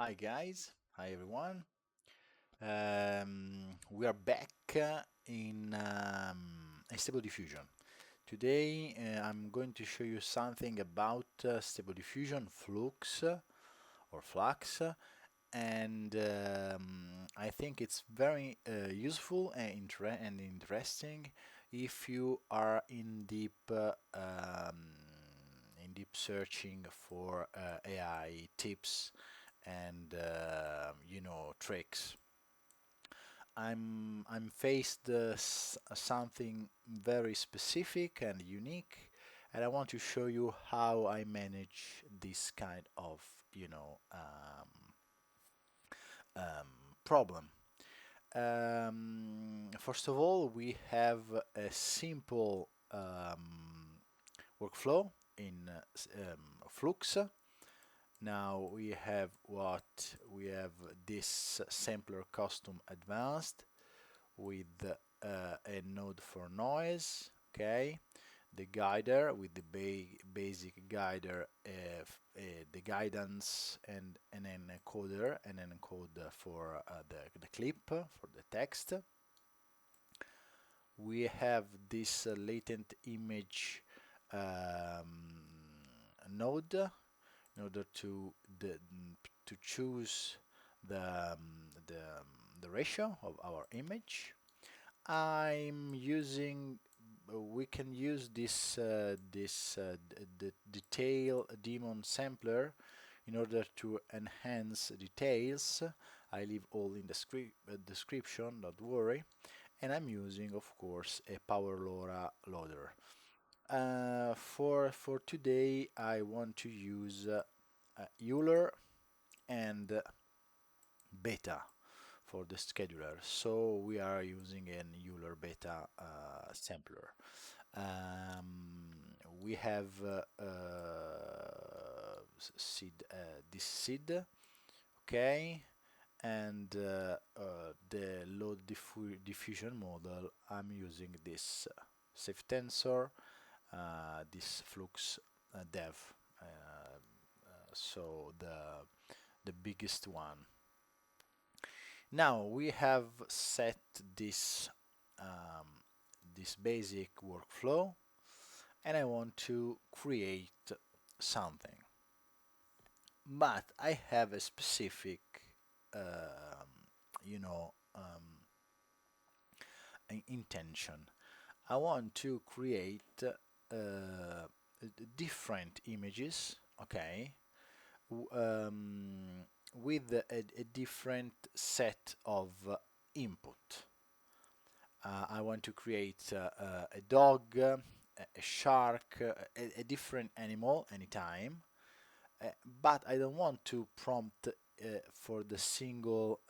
Hi guys, hi everyone. We are back in Stable Diffusion. Today I'm going to show you something about Stable Diffusion, Flux or Flux, and I think it's very useful and, interesting if you are in deep searching for AI tips and tricks. I'm faced something very specific and unique, and I want to show you how I manage this kind of problem. First of all, we have a simple workflow in Flux. Now we have this sampler custom advanced with a node for noise, okay, the guider with the basic guider, the guidance and an encoder and an encoder for the clip for the text. We have this latent image node in order to choose the ratio of our image. I'm using we can use the detail daemon sampler in order to enhance details. I leave all in the description, don't worry. And I'm using, of course, a Power LoRa loader. For today, I want to use Euler and Beta for the scheduler. So we are using an Euler Beta sampler. We have this seed, okay, and the load diffusion model. I'm using this safe tensor, this Flux dev, so the biggest one. Now we have set this basic workflow, and I want to create something, but I have a specific um, you know intention. I want to create different images, okay, with a different set of input. I want to create a dog, a shark, a different animal anytime, but I don't want to prompt for the single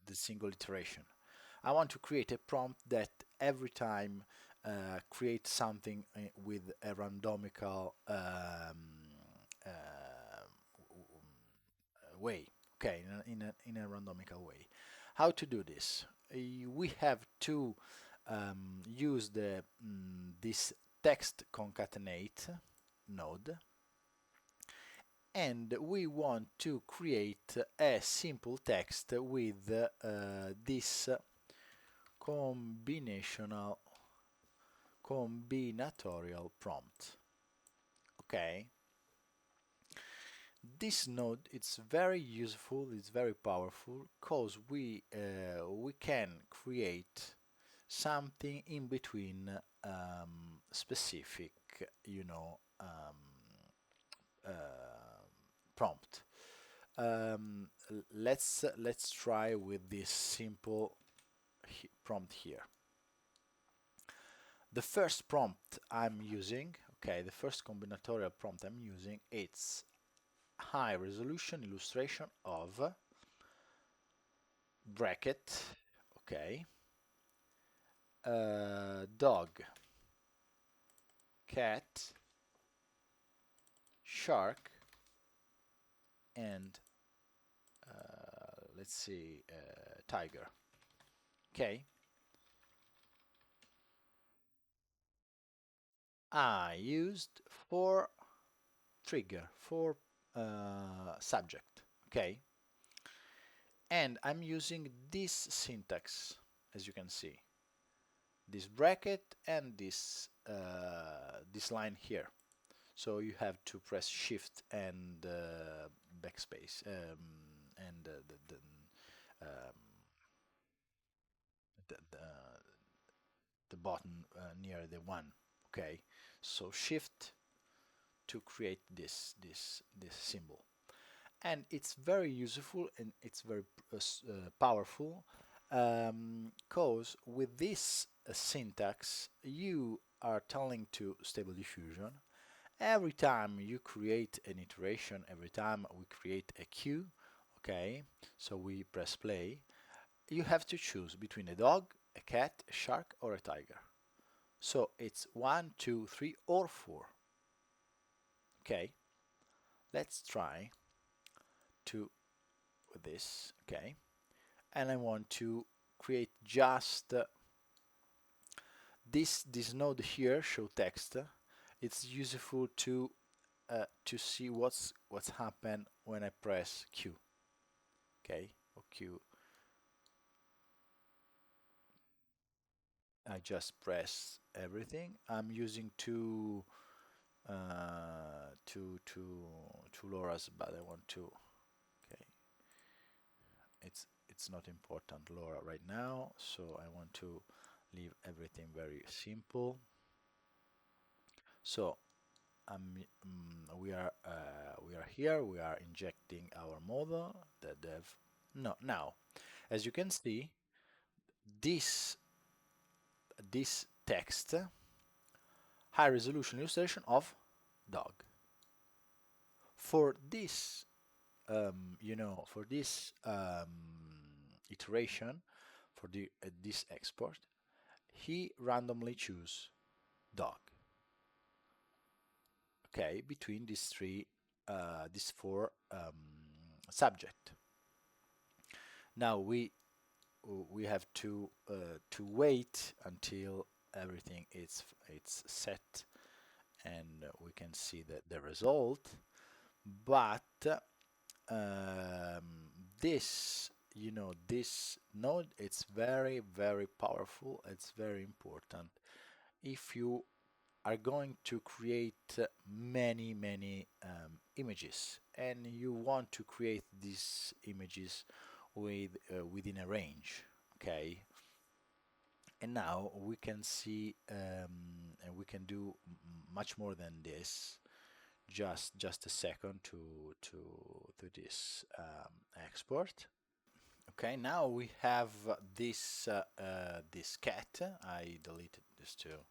the single iteration. I want to create a prompt that every time creates something with a randomical way. Okay, in a randomical way. How to do this? We have to use this text concatenate node, and we want to create a simple text with this combinatorial prompt. Okay, this node is very useful, it's very powerful, because we can create something in between specific, prompt. Let's try with this simple prompt here. The first prompt I'm using, okay, the first combinatorial prompt I'm using, it's high resolution illustration of bracket, okay, dog, cat, shark, and let's see, tiger. Okay, I used 4 trigger for subject, okay? And I'm using this syntax, as you can see, this bracket and this line here. So you have to press Shift and backspace and um, the button near the one. Okay, so Shift to create this symbol, and it's very useful and it's very powerful because with this syntax you are telling to Stable Diffusion every time you create an iteration, every time we create a queue, okay, so we press play, you have to choose between a dog, a cat, a shark, or a tiger. So it's 1, 2, 3, or 4. Okay, let's try to this. Okay, and I want to create just this node here, show text. It's useful to see what's happened when I press Q. Okay, or Q. I just press everything. I'm using two LoRa's, but I want to. Okay, it's not important LoRa right now, so I want to leave everything very simple. So we are here. We are injecting our model, the dev. No, now, as you can see, this text, high resolution illustration of dog. For this, for this iteration, for this export, he randomly choose dog. Okay, between these four subject. Now we have to wait until everything it's set and we can see the result. But this this node, it's very powerful. It's very important if you are going to create many images and you want to create these images within a range. Okay, and now we can see and we can do much more than this. Just a second to this export. Okay, now we have this cat. I deleted this too.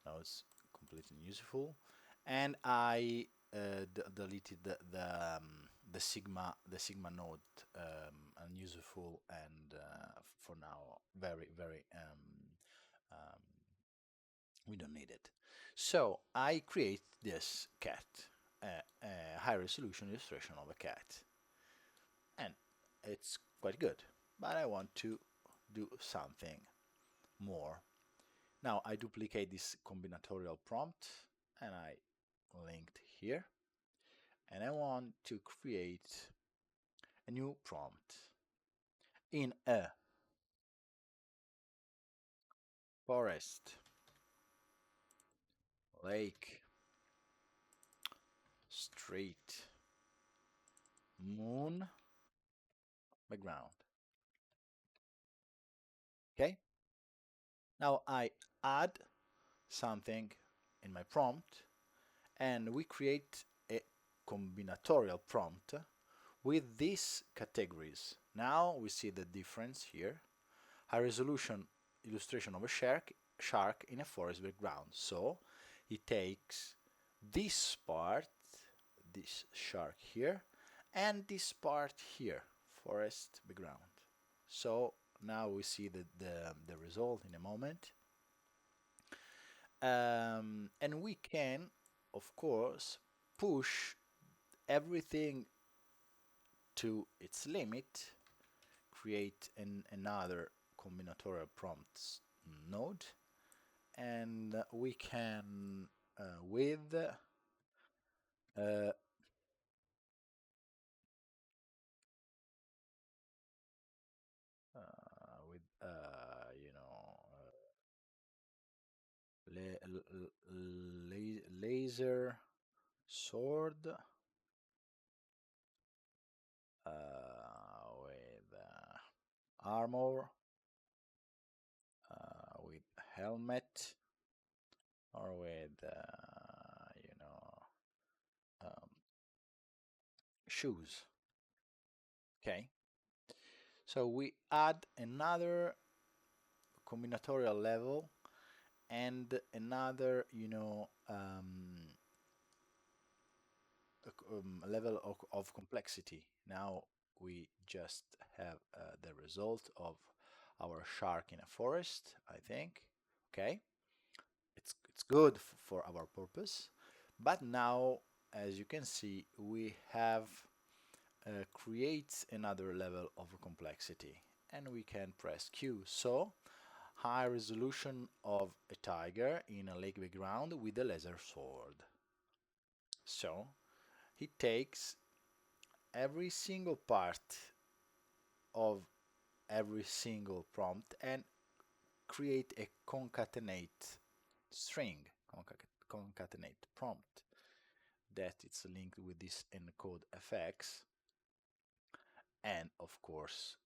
Now it's completely unuseful, and I deleted the sigma node, unuseful, and for now very we don't need it. So I create this cat, a high resolution illustration of a cat, and it's quite good, but I want to do something more. Now I duplicate this combinatorial prompt and I linked here, and I want to create a new prompt in a forest, lake, street, moon, background. Okay, now I add something in my prompt and we create a combinatorial prompt with these categories. Now we see the difference here. High resolution illustration of a shark in a forest background. So he takes this part, this shark here, and this part here, forest background. So now we see the result in a moment. And we can, of course, push everything to its limit, create another combinatorial prompts node, and we can with laser sword with armor, with helmet, or with um, shoes. Okay, so we add another combinatorial level and another level of complexity. Now we just have the result of our shark in a forest, I think. Okay, it's good for our purpose, but now, as you can see, we have creates another level of complexity, and we can press Q. So high resolution of a tiger in a lake background with a laser sword. So he takes every single part of every single prompt and create a concatenate string, concatenate prompt that it's linked with this encode fx, and of course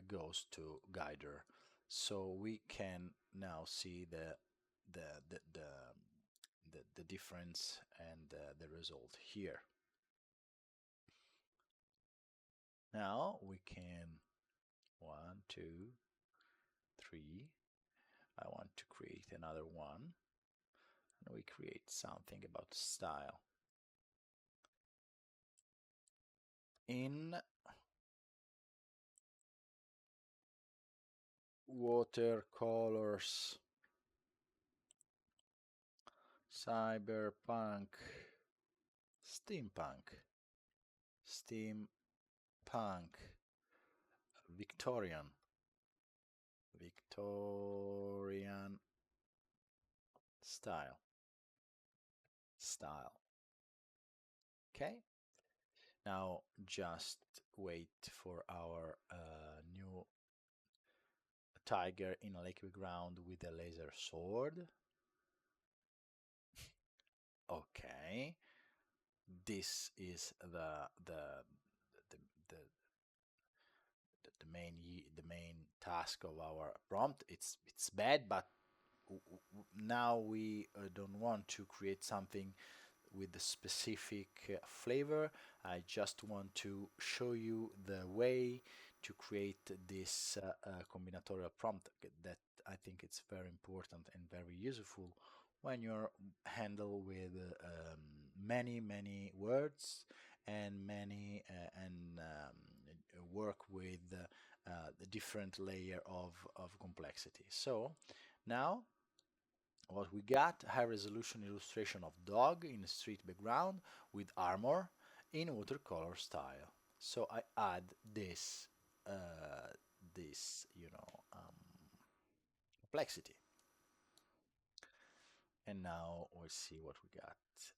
goes to guider. So we can now see the the the, the difference and the result here. Now we can 1, 2, 3. I want to create another one, and we create something about style. In watercolors, cyberpunk, steampunk, steampunk, Victorian, Victorian style. Okay, now just wait for our new tiger in a lake background with a laser sword. Okay, this is the, the the main task of our prompt. It's bad, but now we don't want to create something with a specific flavor. I just want to show you the way to create this combinatorial prompt that I think it's very important and very useful when you're handle with many words and many and work with the different layer of complexity. So now what we got, high resolution illustration of dog in a street background with armor in watercolor style. So I add this this complexity, and now we'll see what we got.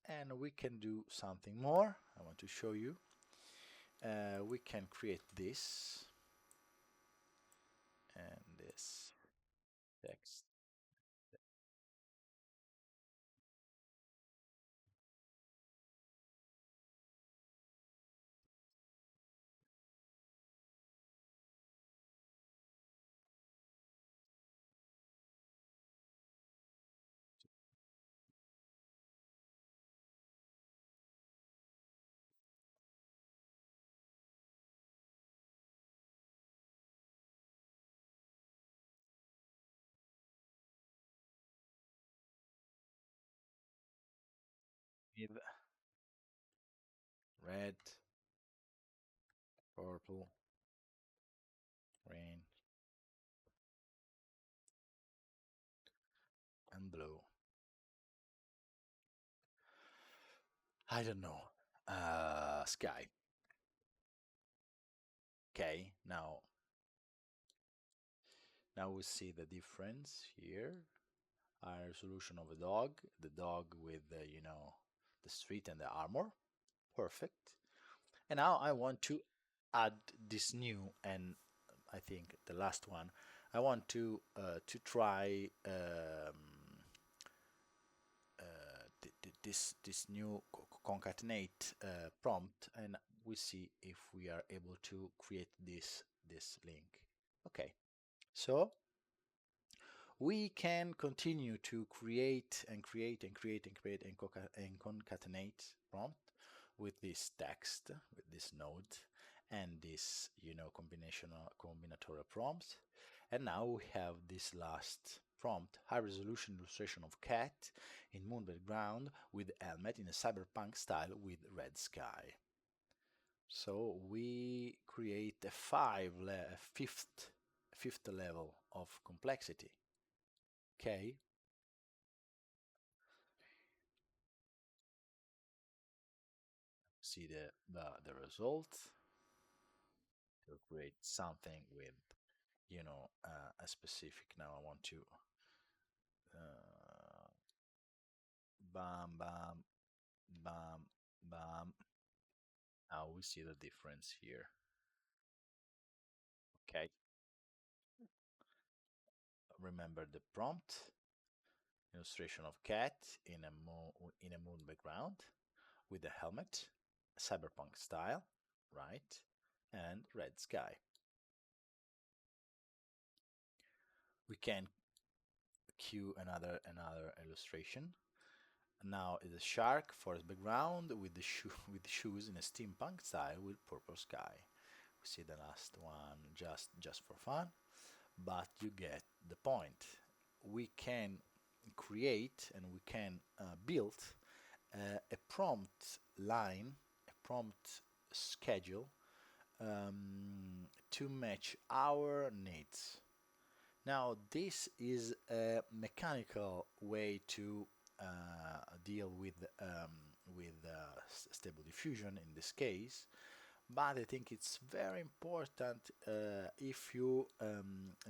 And we can do something more. I want to show you. We can create this and this text. With red, purple, green, and blue. I don't know. Sky. Okay, now we see the difference here. High resolution of a dog, the dog with the street and the armor. Perfect. And now I want to add this new, and I think the last one. I want to try this new concatenate prompt, and we see if we are able to create this link. Okay, so we can continue to create and create and create and create and concatenate prompt with this text, with this node, and this, combinatorial prompt. And now we have this last prompt, high resolution illustration of cat in moon background with helmet in a cyberpunk style with red sky. So we create a fifth level of complexity. Okay, see the result to create something with a specific. Now I want to uh, bam bam bam bam. Now we see the difference here. Okay, remember the prompt, illustration of cat in a moon background with a helmet, cyberpunk style, right, and red sky. We can cue another illustration. Now is a shark for the background with the with shoes in a steampunk style with purple sky. We see the last one just for fun, but you get the point. We can create and we can build a prompt line, a prompt schedule to match our needs. Now, this is a mechanical way to deal with stable diffusion in this case, but I think it's very important if you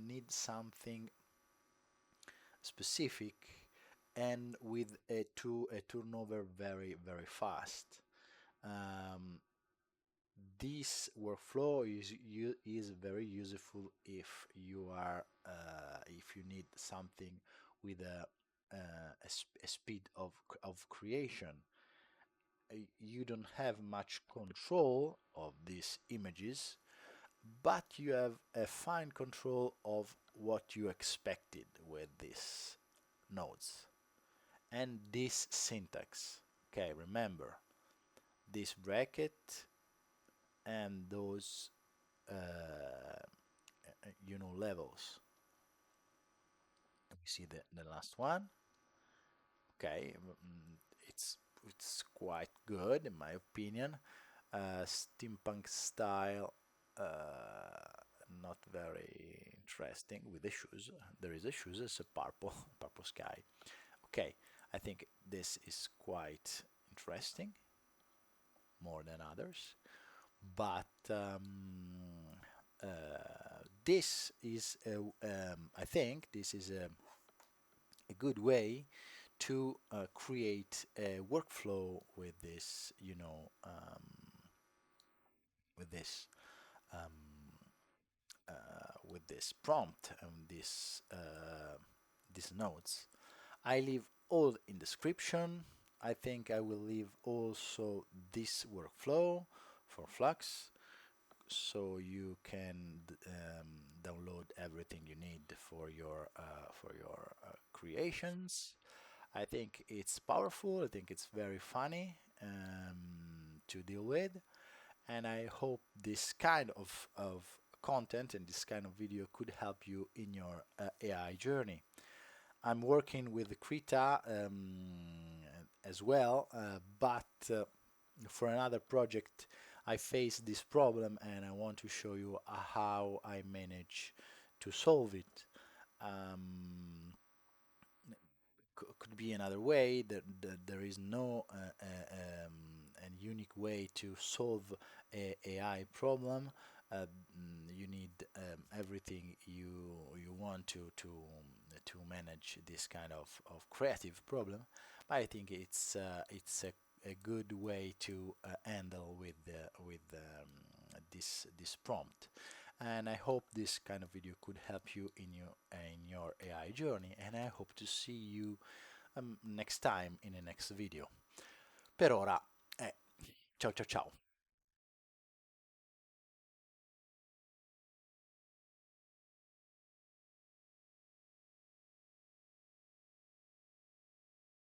need something specific and with a turnover very fast. Um, this workflow is very useful if if you need something with a speed of creation. You don't have much control of these images, but you have a fine control of what you expected with these nodes and this syntax. Okay, remember this bracket and those levels. We see the last one. Okay, it's quite good in my opinion. Steampunk style, not very interesting with the shoes. There is a shoes, it's a purple sky. Okay, I think this is quite interesting, more than others, but this is I think this is a good way to create a workflow with this, with this um, with this prompt and these nodes. I leave all in description. I think I will leave also this workflow for Flux, so you can download everything you need for your creations. I think it's powerful. I think it's very funny to deal with, and I hope this kind of content and this kind of video could help you in your AI journey. I'm working with Krita as well, but for another project I faced this problem and I want to show you how I manage to solve it. Could be another way that there is no an unique way to solve a AI problem. You need everything you want to manage this kind of creative problem. But I think it's a good way to handle with this prompt. And I hope this kind of video could help you in your AI journey. And I hope to see you next time in the next video. Per ora, ciao ciao ciao.